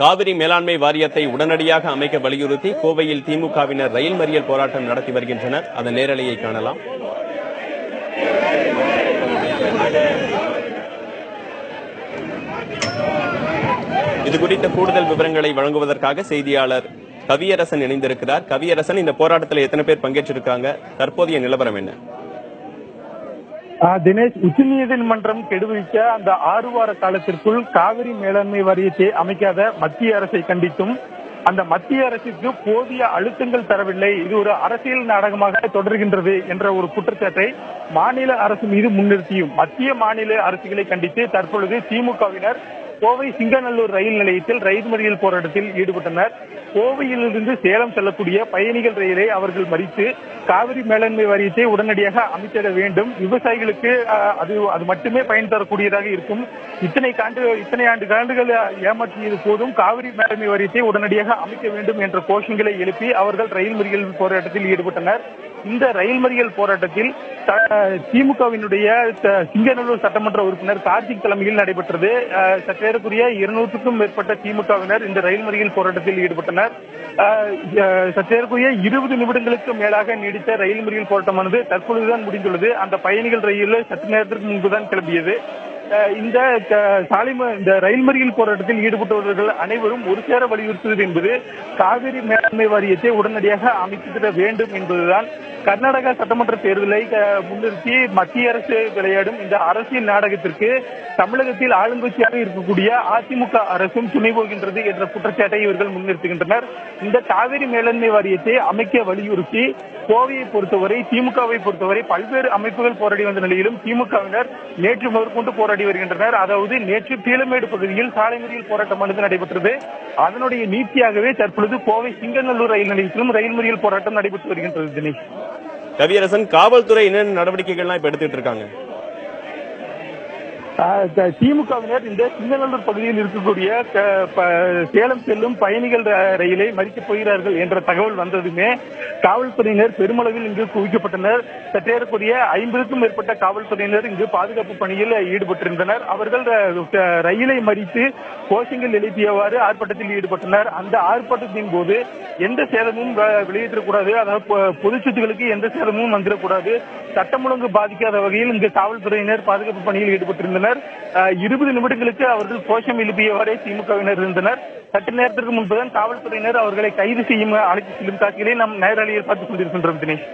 காவிரி மேலாண்மை வாரியத்தை உடனடியாக அமைக்க வலியுறுத்தி கோவையில் திமுகவினர் ரயில் மறியல் போராட்டம் நடத்தி வருகின்றனர். அதன் நேரலையை காணலாம். இது குறித்த கூடுதல் விவரங்களை வழங்குவதற்காக செய்தியாளர் கவியரசன் இணைந்திருக்கிறார். கவியரசன், இந்த போராட்டத்தில் எத்தனை பேர் பங்கேற்றிருக்காங்க? தற்போதைய நிலவரம் என்ன? தினேஷ், உச்சநீதிமன்றம் கெடுவிக்க அந்த 6 வார காலத்திற்குள் காவிரி மேலாண்மை வாரியத்தை அமைக்காத மத்திய அரசை கண்டித்தும் அந்த மத்திய அரசுக்கு போதிய அழுத்தங்கள் தரவில்லை, இது ஒரு அரசியல் நாடகமாக தொடர்கின்றது என்ற ஒரு குற்றச்சாட்டை மாநில அரசு மீது முன்னிறுத்தியும் மத்திய மாநில அரசுகளை கண்டித்து தற்பொழுது திமுகவினர் கோவை சிங்கநல்லூர் ரயில் நிலையத்தில் ரயில் மறியல் போராட்டத்தில் ஈடுபட்டனர். கோவையிலிருந்து சேலம் செல்லக்கூடிய பயணிகள் ரயிலை அவர்கள் மறித்து காவிரி மேலாண்மை வாரியத்தை உடனடியாக அமைத்திட வேண்டும், விவசாயிகளுக்கு அது மட்டுமே பயன் தரக்கூடியதாக இருக்கும், இத்தனை ஆண்டுகள் ஏமாற்றியது போதும், காவிரி மேலாண்மை வாரியத்தை உடனடியாக அமைக்க வேண்டும் என்ற கோஷங்களை எழுப்பி அவர்கள் ரயில் மறியல் போராட்டத்தில் ஈடுபட்டனர். இந்த ரயில் மறியல் போராட்டத்தில் திமுகவினுடைய சிங்கநல்லூர் சட்டமன்ற உறுப்பினர் கார்த்திக் தலைமையில் நடைபெற்றது. சற்றேறக்குரிய 200க்கும் மேற்பட்ட திமுகவினர் இந்த ரயில் மறியல் போராட்டத்தில் ஈடுபட்டனர். சற்றேறக்குரிய 20 நிமிடங்களுக்கு மேலாக நீடித்த ரயில் மறியல் போராட்டமானது தற்பொழுதுதான் முடிந்துள்ளது. அந்த பயணிகள் ரயில் சற்று நேரத்திற்கு முன்புதான் கிளம்பியது. இந்த ரயில் மறியல் போராட்டத்தில் ஈடுபட்டவர்கள் அனைவரும் ஒரு சேர வலியுறுத்துவது என்பது காவிரி மேலாண்மை வாரியத்தை உடனடியாக அமைத்திட வேண்டும் என்பதுதான். கர்நாடகா சட்டமன்ற தேர்தலை முன்னிறுத்தி மத்திய அரசு விளையாடும் இந்த அரசியல் நாடகத்திற்கு தமிழகத்தில் ஆளுங்கட்சியாக இருக்கக்கூடிய அதிமுக அரசும் துணை போகின்றது என்ற குற்றச்சாட்டை இவர்கள் முன்னிறுத்துகின்றனர். இந்த காவிரி மேலாண்மை வாரியத்தை அமைக்க வலியுறுத்தி கோவையை பொறுத்தவரை, திமுகவை பொறுத்தவரை பல்வேறு அமைப்புகள் போராடி வந்த நிலையிலும் திமுகவினர் நேற்று முதற்கொண்டு போராடி வருகின்றனர். அதாவது நேற்று பீளமேடு பகுதியில் சாலை மறியல் போராட்டமானது நடைபெற்றது. அதனுடைய நீட்சியாகவே தற்பொழுது கோவை சிங்கநல்லூர் ரயில் நிலையத்திலும் ரயில் மறியல் போராட்டம் நடைபெற்று வருகின்றது. தினேஷ், கவியரசன், காவல்துறை என்னென்ன நடவடிக்கைகள்லாம் இப்ப எடுத்துட்டு இருக்காங்க? திமுகவினர் இந்த சிங்கநல்லூர் பகுதியில் இருக்கக்கூடிய சேலம் செல்லும் பயணிகள் ரயிலை மறிக்கப் போகிறார்கள் என்ற தகவல் வந்ததுமே காவல்துறையினர் பெருமளவில் இங்கு குவிக்கப்பட்டனர். சற்றேறக்குரிய 50க்கும் மேற்பட்ட காவல்துறையினர் இங்கு பாதுகாப்பு பணியில் ஈடுபட்டிருந்தனர். அவர்கள் ரயிலை மறித்து கோஷங்கள் எழுப்பியவாறு ஆர்ப்பாட்டத்தில் ஈடுபட்டனர். அந்த ஆர்ப்பாட்டத்தின் போது எந்த சேதமும் வெளியேற்றக்கூடாது, அதாவது பொது சொத்துக்களுக்கு எந்த சேதமும் வந்துடக்கூடாது, சட்டம் ஒழுங்கு பாதிக்காத வகையில் இங்கு காவல்துறையினர் பாதுகாப்பு பணியில் ஈடுபட்டிருந்தனர். 20 நிமிடங்களுக்கு அவர்கள் கோஷம் எழுப்பியவாறே திமுகவினர் இருந்தனர். சற்று நேரத்திற்கு முன்புதான் காவல்துறையினர் அவர்களை கைது செய்யும் அழைத்து செல்லும் காட்சிகளை நாம் நேரலையில் பார்த்துக் கொண்டிருக்கின்றோம். தினேஷ்.